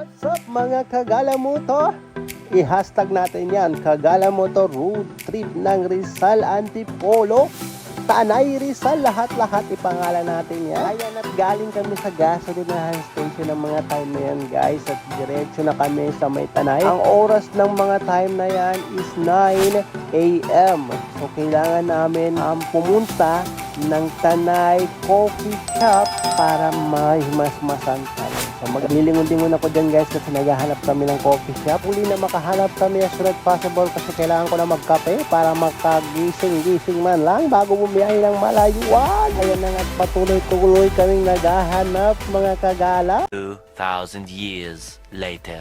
What's up mga kagalamoto? I-hashtag natin yan, Kagalamoto Road Trip ng Rizal Antipolo, Tanay Rizal, lahat-lahat ipangalan natin yan. Ayan, at galing kami sa gasolinahan station ng mga time na yan guys, at diretso na kami sa may Tanay. Ang oras ng mga time na yan is 9 AM. So kailangan namin pumunta ng Tanay Coffee Shop para mahimasmasan kami. So maglilingon-lingon ako dyan guys kasi naghahanap kami ng coffee shop. Uli na makahanap kami as soon as possible kasi kailangan ko na magkape para makagising-gising man lang bago bumiyahe ng malayuan. Ayan na nga, patuloy-tuloy kaming naghahanap mga kagala. 2,000 years later.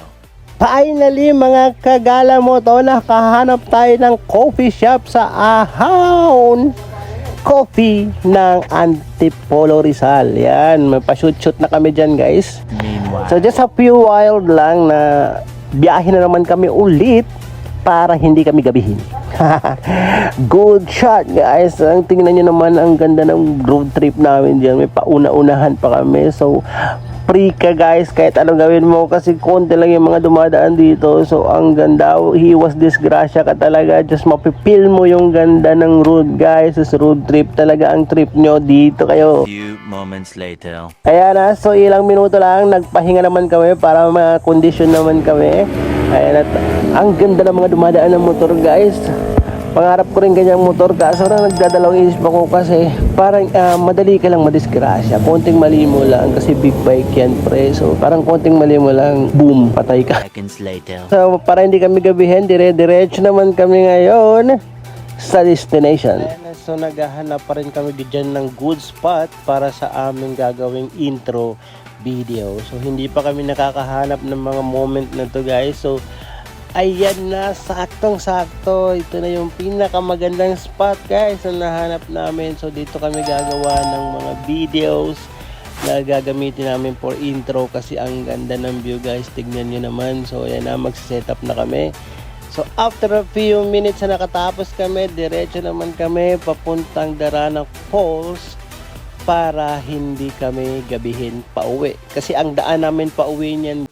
Finally mga kagala mo to, nakahanap tayo ng coffee shop sa Ahon Coffee ng Antipolo Rizal. Yan, may pa-shoot na kami dyan guys. Meanwhile, So just a few while lang na biyahe na naman kami ulit para hindi kami gabihin. Good shot guys. Ang tingnan nyo naman, ang ganda ng road trip namin dyan. May pauna-unahan pa kami. So free ka guys kahit anong gawin mo kasi konti lang yung mga dumadaan dito. So ang ganda, hiwas disgrasya ka talaga, just mapipil mo yung ganda ng road guys. Sa road trip talaga ang trip nyo, dito kayo. few moments later. Ayan na, so ilang minuto lang nagpahinga naman kami para makondisyon naman kami. Ayan, at ang ganda ng mga dumadaan ng motor guys. Pangarap ko rin ganyang motor, kaso na nagdadalawang isip ako kasi parang madali ka lang madisgrasya. Konting mali mo lang kasi big bike yan pre. So parang konting mali mo lang, boom, patay ka. Seconds later. So para hindi kami gabihin, dire-diretso naman kami ngayon sa destination. Ayan, so naghahanap pa rin kami dyan ng good spot para sa aming gagawing intro video. So hindi pa kami nakakahanap ng mga moment na to guys. So ayan na, saktong-sakto. Ito na yung pinakamagandang spot guys na nahanap namin. So dito kami gagawa ng mga videos na gagamitin namin for intro kasi ang ganda ng view guys. Tignan nyo naman. So ayan na, magsiset-up na kami. So after a few minutes na nakatapos kami, diretso naman kami papuntang Daranac Falls para hindi kami gabihin pauwi. Kasi ang daan namin pauwi niyan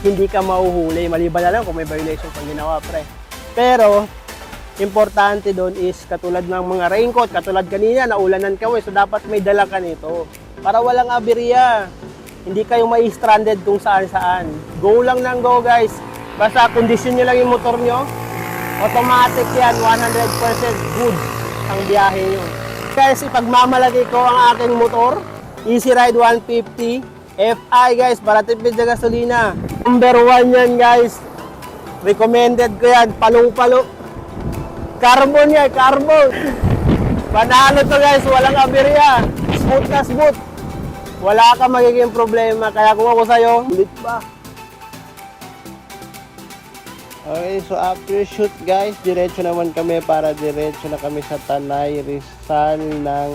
hindi ka mahuhuli. Maliban na lang kung may violation pang ginawa, pre. Pero, importante doon is katulad ng mga raincoat, katulad kanina, naulanan ka, so dapat may dala ka nito. Para walang aberya. Hindi kayo may stranded kung saan-saan. Go lang ng go, guys. Basta kondisyon nyo lang yung motor nyo. Automatic yan, 100% good ang biyahe nyo. Guys, ipagmamalagay ko ang aking motor. Easy Ride 150 FI, guys, para tipid na gasolina. Number 1 yan, guys. Recommended ko yan, palong-palo. Carbon yan, carbon. Panalo to, guys, walang aberya. Smooth na smooth. Wala ka magiging problema. Kaya kung ako sa'yo, ulit pa. Okay, so after shoot guys, diretso naman kami para diretso na kami sa Tanay Rizal ng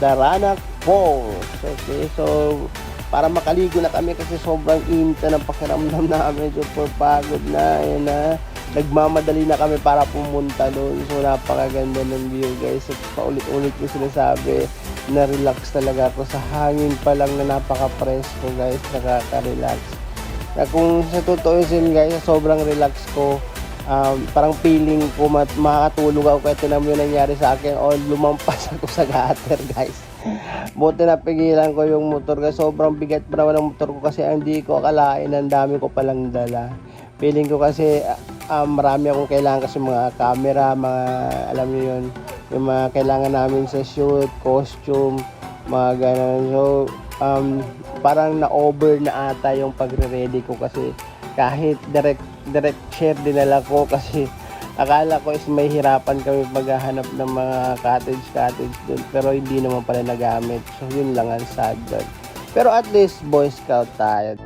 Daranac Falls. Okay, so para makaligo na kami kasi sobrang init na ng pakiramdam namin, super pagod na, yun na. Nagmamadali na kami para pumunta doon. So napakaganda ng view guys. So, paulit-ulit ko sinasabi, na-relax talaga ako sa hangin pa lang na napaka-presko guys, nakaka-relax. Na kung sa totoo yun guys, sobrang relax ko, parang feeling ko makakatulog ako kahit tinan mo yung nangyari sa akin o lumampas ako sa gutter guys. Buti napigilan ko yung motor kasi sobrang bigat pa naman ang motor ko kasi hindi ko akalain, ang dami ko palang dala. Feeling ko kasi marami akong kailangan kasi mga camera, mga alam niyo yun, yung mga kailangan namin sa shoot, costume, mga ganun. So parang na-over na ata yung pagre-ready ko kasi kahit direct share dinala ko kasi akala ko is may hirapan kami paghahanap ng mga cottage doon pero hindi naman pala nagamit. So yun lang ang sad doon. Pero at least Boy Scout tayo.